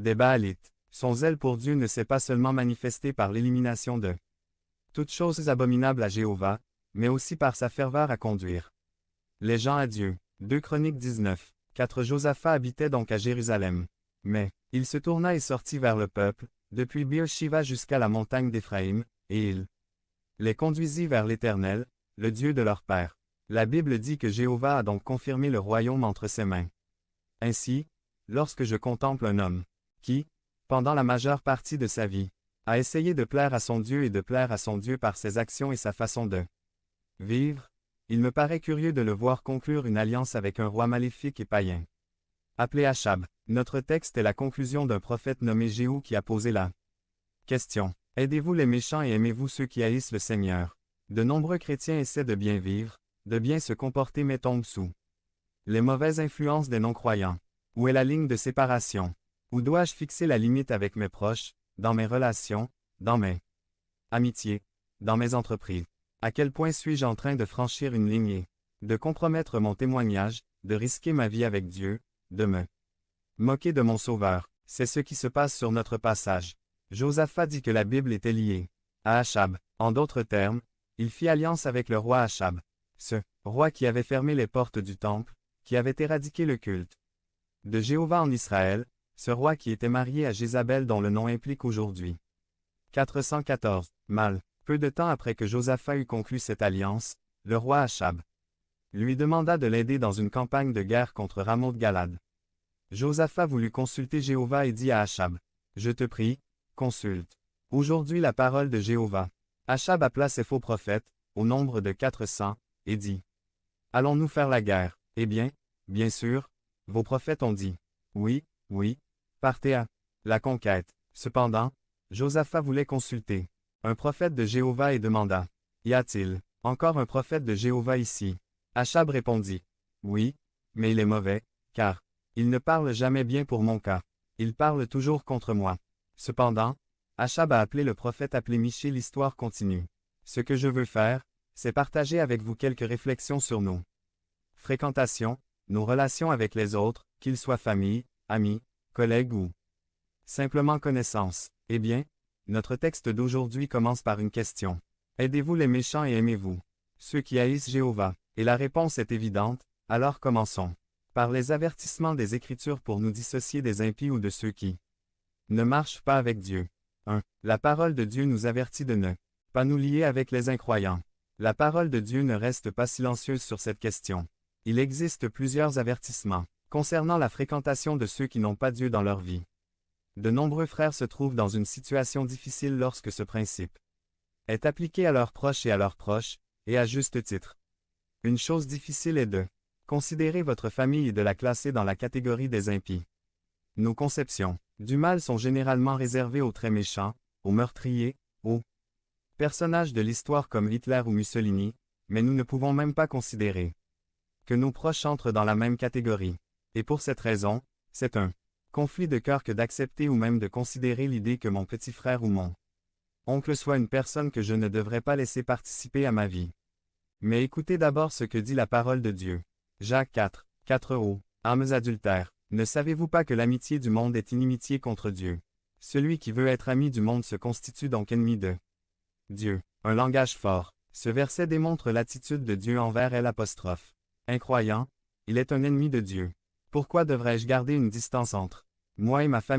des Baalites. Son zèle pour Dieu ne s'est pas seulement manifesté par l'élimination de toutes choses abominables à Jéhovah, mais aussi par sa ferveur à conduire les gens à Dieu. 2 Chroniques 19. 4 Josaphat habitait donc à Jérusalem. Mais, il se tourna et sortit vers le peuple, depuis Beer-Shiva jusqu'à la montagne d'Éphraïm, et il les conduisit vers l'Éternel, le Dieu de leur père. La Bible dit que Jéhovah a donc confirmé le royaume entre ses mains. Ainsi, lorsque je contemple un homme qui, pendant la majeure partie de sa vie, a essayé de plaire à son Dieu et de plaire à son Dieu par ses actions et sa façon de vivre, il me paraît curieux de le voir conclure une alliance avec un roi maléfique et païen. Appelé Achab, notre texte est la conclusion d'un prophète nommé Jéhu qui a posé la question. Aidez-vous les méchants et aimez-vous ceux qui haïssent le Seigneur. De nombreux chrétiens essaient de bien vivre, de bien se comporter mais tombent sous les mauvaises influences des non-croyants. Où est la ligne de séparation? Où dois-je fixer la limite avec mes proches, dans mes relations, dans mes amitiés, dans mes entreprises? À quel point suis-je en train de franchir une ligne et de compromettre mon témoignage, de risquer ma vie avec Dieu, de me moquer de mon Sauveur? C'est ce qui se passe sur notre passage. Josaphat dit que la Bible était liée à Achab. En d'autres termes, il fit alliance avec le roi Achab. Ce roi qui avait fermé les portes du temple, qui avait éradiqué le culte de Jéhovah en Israël, ce roi qui était marié à Jézabel dont le nom implique aujourd'hui 414. Mal. Peu de temps après que Josaphat eut conclu cette alliance, le roi Achab lui demanda de l'aider dans une campagne de guerre contre Ramoth-Galad. Josaphat voulut consulter Jéhovah et dit à Achab, « Je te prie, consulte aujourd'hui la parole de Jéhovah. » Achab appela ses faux prophètes, au nombre de 400, et dit, « Allons-nous faire la guerre? » Eh bien, bien sûr, vos prophètes ont dit, « Oui, oui, partez à la conquête. » Cependant, Josaphat voulait consulter un prophète de Jéhovah et demanda, « Y a-t-il encore un prophète de Jéhovah ici? » Achab répondit, « Oui, mais il est mauvais, car il ne parle jamais bien pour mon cas. Il parle toujours contre moi. » Cependant, Achab a appelé le prophète appelé Michée. L'histoire continue. Ce que je veux faire, c'est partager avec vous quelques réflexions sur nos fréquentations, nos relations avec les autres, qu'ils soient famille, amis, collègues ou simplement connaissances. Eh bien, notre texte d'aujourd'hui commence par une question. Aidez-vous les méchants et aimez-vous ceux qui haïssent Jéhovah? Et la réponse est évidente, alors commençons par les avertissements des Écritures pour nous dissocier des impies ou de ceux qui ne marchent pas avec Dieu. 1. La parole de Dieu nous avertit de ne pas nous lier avec les incroyants. La parole de Dieu ne reste pas silencieuse sur cette question. Il existe plusieurs avertissements concernant la fréquentation de ceux qui n'ont pas Dieu dans leur vie. De nombreux frères se trouvent dans une situation difficile lorsque ce principe est appliqué à leurs proches, et à juste titre. Une chose difficile est de considérer votre famille et de la classer dans la catégorie des impies. Nos conceptions du mal sont généralement réservées aux très méchants, aux meurtriers, aux personnages de l'histoire comme Hitler ou Mussolini, mais nous ne pouvons même pas considérer que nos proches entrent dans la même catégorie. Et pour cette raison, c'est un conflit de cœur que d'accepter ou même de considérer l'idée que mon petit frère ou mon oncle soit une personne que je ne devrais pas laisser participer à ma vie. Mais écoutez d'abord ce que dit la parole de Dieu. Jacques 4, 4o. Âmes adultères, ne savez-vous pas que l'amitié du monde est inimitié contre Dieu? Celui qui veut être ami du monde se constitue donc ennemi de Dieu. Un langage fort. Ce verset démontre l'attitude de Dieu envers elle'. Incroyant, il est un ennemi de Dieu. Pourquoi devrais-je garder une distance entre moi et ma famille?